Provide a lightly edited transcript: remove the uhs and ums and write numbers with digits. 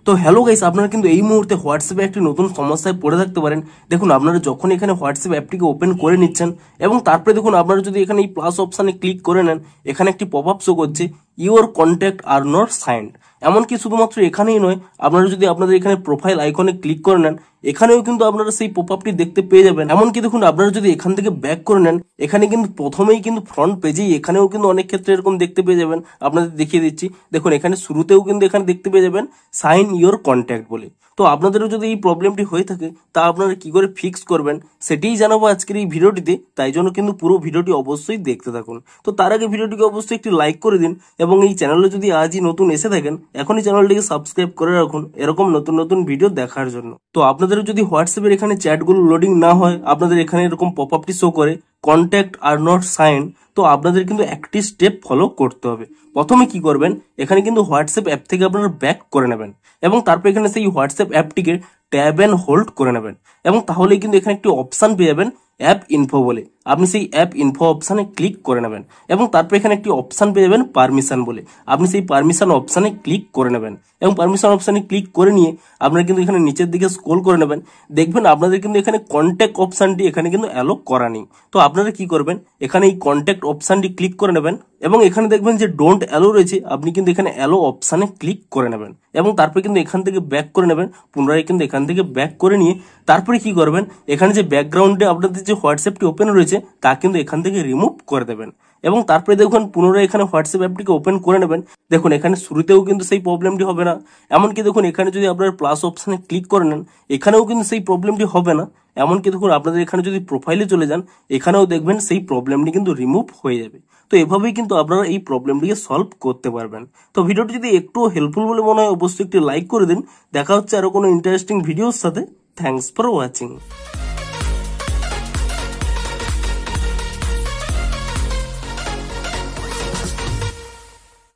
তো hello guys, আপনারা কিন্তু এই মুহূর্তে হোয়াটসঅ্যাপে একটি নতুন সমস্যায় পড়ে থাকতে পারেন। দেখুন, আপনারা যখন এখানে হোয়াটসঅ্যাপ অ্যাপটিকে ওপেন করে নিচ্ছেন এবং তারপরে দেখুন আপনারা যদি এখানে এই প্লাস অপশানে ক্লিক করে নেন, এখানে একটি পপ আপ শো করছে your contact are not signed. এমনকি শুধুমাত্র এখানেই নয়, আপনারা যদি আপনাদের এখানে প্রোফাইল আইকনে ক্লিক করে নেন, এখানেও কিন্তু আপনারা সেই পপ আপটি দেখতে পেয়ে যাবেন। এমনকি দেখুন, আপনারা যদি এখান থেকে ব্যাক করে নেন, এখানে কিন্তু প্রথমেই কিন্তু ফ্রন্ট পেজেই এখানেও কিন্তু অনেক ক্ষেত্রে এরকম দেখতে পেয়ে যাবেন। আপনাদের দেখিয়ে দিচ্ছি, দেখুন এখানে শুরুতেও কিন্তু এখানে দেখতে পেয়ে যাবেন সাইন ইউর কন্ট্যাক্ট বলে। তো আপনাদেরও যদি এই প্রবলেমটি হয়ে থাকে, তা আপনারা কি করে ফিক্স করবেন সেটাই জানাবো আজকের এই ভিডিওটিতে। তাই জন্য কিন্তু পুরো ভিডিওটি অবশ্যই দেখতে থাকুন। তো তার আগে ভিডিওটিকে অবশ্যই একটি লাইক করে দিন এবং এই চ্যানেলে যদি আজই নতুন এসে থাকেন, এখনই চ্যানেলটিকে সাবস্ক্রাইব করে রাখুন এরকম নতুন নতুন ভিডিও দেখার জন্য। তো আপনাদের যদি হোয়াটসঅ্যাপের এখানে চ্যাটগুলো লোডিং না হয়, আপনাদের এখানে এরকম পপ আপটি শো করে কন্ট্যাক্ট আর নট সাইন, তো আপনাদের কিন্তু একটি স্টেপ ফলো করতে হবে। প্রথমে কি করবেন, এখানে কিন্তু হোয়াটসঅ্যাপ অ্যাপ থেকে আপনারা ব্যাক করে নেবেন এবং তারপর এখানে সেই হোয়াটসঅ্যাপ অ্যাপটিকে ট্যাব অ্যান্ড হোল্ড করে নেবেন এবং তাহলেই কিন্তু এখানে একটি অপশান পেয়ে যাবেন অ্যাপ ইনফো বলে। আপনি সেই অ্যাপ ইনফো অপশানে ক্লিক করে নেবেন এবং তারপর এখানে একটি অপশান পেয়ে যাবেন পারমিশন বলে। আপনি সেই পারমিশন অপশানে ক্লিক করে নেবেন এবং পারমিশন অপশানে ক্লিক করে নিয়ে আপনারা কিন্তু এখানে নিচের দিকে স্ক্রল করে নেবেন। দেখবেন আপনাদের কিন্তু এখানে কন্ট্যাক্ট অপশানটি এখানে কিন্তু অ্যালো করা নেই। তো আপনারা কি করবেন, এখানে এই কন্ট্যাক্ট অপশানটি ক্লিক করে নেবেন এবং এখানে দেখবেন যে ডোন্ট অ্যালো রয়েছে, আপনি কিন্তু এখানে অ্যালো অপশানে ক্লিক করে নেবেন এবং তারপরে কিন্তু এখান থেকে ব্যাক করে নেবেন। পুনরায় কিন্তু এখান থেকে ব্যাক করে নিয়ে তারপরে কি করবেন, এখানে যে ব্যাকগ্রাউন্ডে আপনাদের যে হোয়াটসঅ্যাপটি ওপেন রয়েছে তা কিন্তু এখান থেকে রিমুভ করে দেবেন এবং তারপরে দেখুন পুনরায় এখানে হোয়াটসঅ্যাপ অ্যাপটিকে ওপেন করে নেবেন। দেখুন এখানে শুরুতেও কিন্তু সেই প্রবলেমটি হবে না। এমনকি দেখুন এখানে যদি আপনার প্লাস অপশানে ক্লিক করে নেন, এখানেও কিন্তু সেই প্রবলেমটি হবে না। এমনকি দেখুন আপনাদের এখানে যদি প্রোফাইলে চলে যান, এখানেও দেখবেন সেই প্রবলেমটি কিন্তু রিমুভ হয়ে যাবে। তো এভাবেই কিন্তু আপনারা এই প্রবলেমটিকে সলভ করতে পারবেন। তো ভিডিওটি যদি একটু হেল্পফুল বলে মনে হয়, অবশ্যই একটি লাইক করে দিন। দেখা হচ্ছে আরো কোনো ইন্টারেস্টিং ভিডিওর সাথে। Thanks for watching.